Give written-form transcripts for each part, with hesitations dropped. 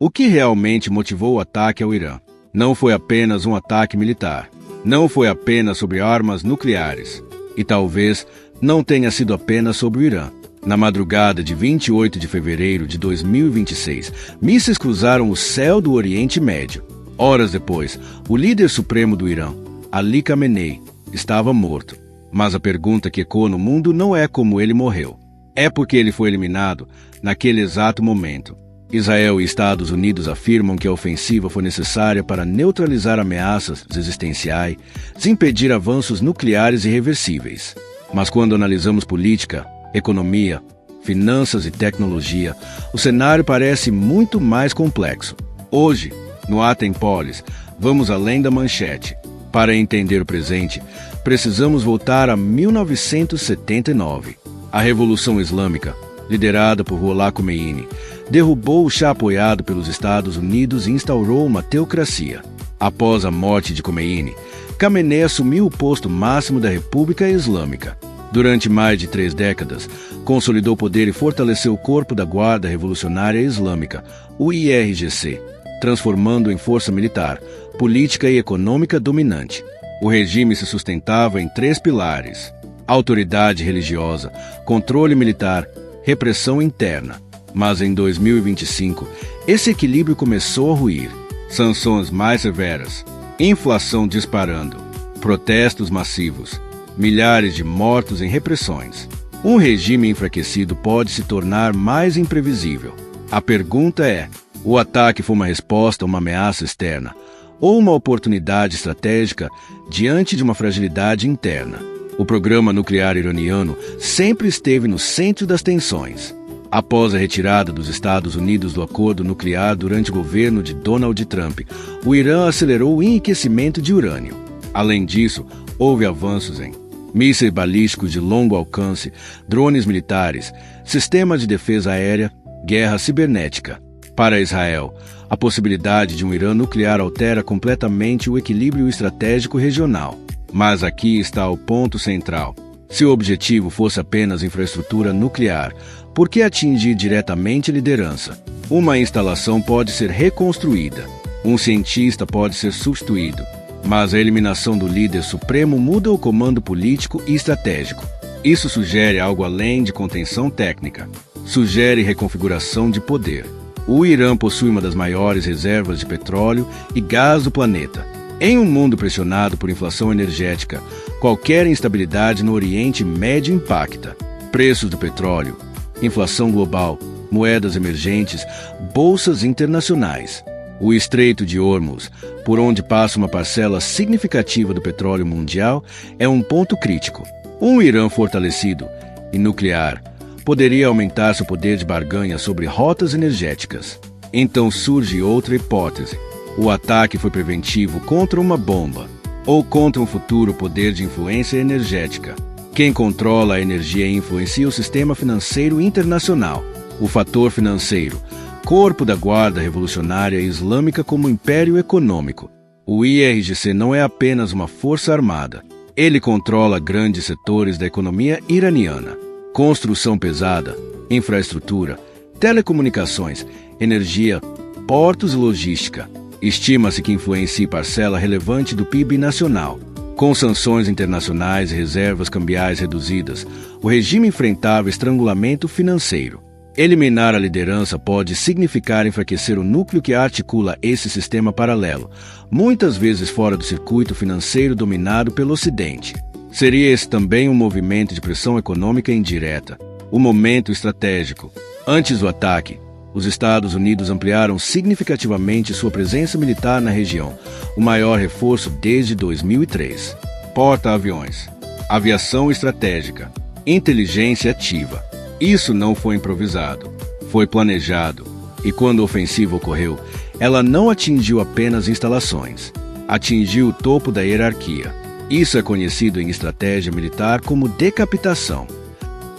O que realmente motivou o ataque ao Irã? Não foi apenas um ataque militar. Não foi apenas sobre armas nucleares. E talvez não tenha sido apenas sobre o Irã. Na madrugada de 28 de fevereiro de 2026, mísseis cruzaram o céu do Oriente Médio. Horas depois, o líder supremo do Irã, Ali Khamenei, estava morto. Mas a pergunta que ecoa no mundo não é como ele morreu. É porque ele foi eliminado naquele exato momento. Israel e Estados Unidos afirmam que a ofensiva foi necessária para neutralizar ameaças existenciais e impedir avanços nucleares irreversíveis. Mas quando analisamos política, economia, finanças e tecnologia, o cenário parece muito mais complexo. Hoje, no Aten Polis, vamos além da manchete. Para entender o presente, precisamos voltar a 1979. A Revolução Islâmica, liderada por Ruhollah Khomeini, derrubou o Shah apoiado pelos Estados Unidos e instaurou uma teocracia. Após a morte de Khomeini, Khamenei assumiu o posto máximo da República Islâmica. Durante mais de 3 décadas, consolidou o poder e fortaleceu o corpo da Guarda Revolucionária Islâmica, o IRGC, transformando em força militar, política e econômica dominante. O regime se sustentava em 3 pilares: autoridade religiosa, controle militar, repressão interna. Mas em 2025, esse equilíbrio começou a ruir. Sanções mais severas, inflação disparando, protestos massivos, milhares de mortos em repressões. Um regime enfraquecido pode se tornar mais imprevisível. A pergunta é: o ataque foi uma resposta a uma ameaça externa ou uma oportunidade estratégica diante de uma fragilidade interna? O programa nuclear iraniano sempre esteve no centro das tensões. Após a retirada dos Estados Unidos do acordo nuclear durante o governo de Donald Trump, o Irã acelerou o enriquecimento de urânio. Além disso, houve avanços em mísseis balísticos de longo alcance, drones militares, sistemas de defesa aérea, guerra cibernética. Para Israel, a possibilidade de um Irã nuclear altera completamente o equilíbrio estratégico regional. Mas aqui está o ponto central. Se o objetivo fosse apenas infraestrutura nuclear, por que atingir diretamente a liderança? Uma instalação pode ser reconstruída, um cientista pode ser substituído, mas a eliminação do líder supremo muda o comando político e estratégico. Isso sugere algo além de contenção técnica. Sugere reconfiguração de poder. O Irã possui uma das maiores reservas de petróleo e gás do planeta. Em um mundo pressionado por inflação energética, qualquer instabilidade no Oriente Médio impacta. Preços do petróleo, inflação global, moedas emergentes, bolsas internacionais. O Estreito de Hormuz, por onde passa uma parcela significativa do petróleo mundial, é um ponto crítico. Um Irã fortalecido e nuclear poderia aumentar seu poder de barganha sobre rotas energéticas. Então surge outra hipótese. O ataque foi preventivo contra uma bomba ou contra um futuro poder de influência energética. Quem controla a energia e influencia o sistema financeiro internacional. O fator financeiro, corpo da Guarda Revolucionária Islâmica como império econômico. O IRGC não é apenas uma força armada. Ele controla grandes setores da economia iraniana. Construção pesada, infraestrutura, telecomunicações, energia, portos e logística. Estima-se que influencie parcela relevante do PIB nacional. Com sanções internacionais e reservas cambiais reduzidas, o regime enfrentava estrangulamento financeiro. Eliminar a liderança pode significar enfraquecer o núcleo que articula esse sistema paralelo, muitas vezes fora do circuito financeiro dominado pelo Ocidente. Seria esse também um movimento de pressão econômica indireta, um momento estratégico. Antes do ataque, os Estados Unidos ampliaram significativamente sua presença militar na região, o maior reforço desde 2003. Porta-aviões, aviação estratégica, inteligência ativa. Isso não foi improvisado, foi planejado. E quando a ofensiva ocorreu, ela não atingiu apenas instalações, atingiu o topo da hierarquia. Isso é conhecido em estratégia militar como decapitação.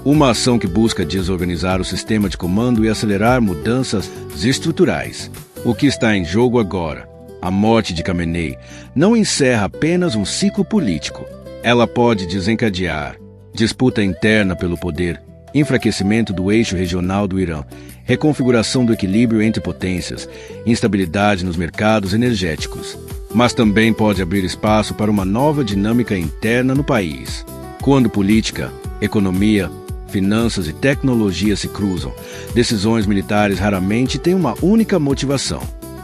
Uma ação que busca desorganizar o sistema de comando e acelerar mudanças estruturais. O que está em jogo agora, a morte de Khamenei, não encerra apenas um ciclo político. Ela pode desencadear disputa interna pelo poder, enfraquecimento do eixo regional do Irã reconfiguração do equilíbrio entre potências, instabilidade nos mercados energéticos. Mas também pode abrir espaço para uma nova dinâmica interna no país. Quando política, economia, finanças e tecnologia se cruzam, decisões militares raramente têm uma única motivação.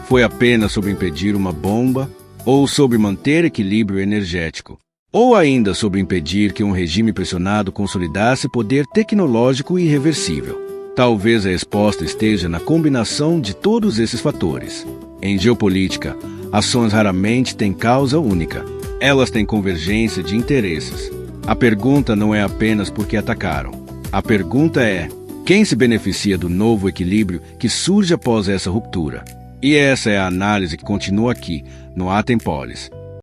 Foi apenas sobre impedir uma bomba, ou sobre manter equilíbrio energético, ou ainda sobre impedir que um regime pressionado consolidasse poder tecnológico irreversível. Talvez a resposta esteja na combinação de todos esses fatores. Em geopolítica, ações raramente têm causa única. Elas têm convergência de interesses. A pergunta não é apenas por que atacaram. A pergunta é: quem se beneficia do novo equilíbrio que surge após essa ruptura? E essa é a análise que continua aqui, no Atem Polis.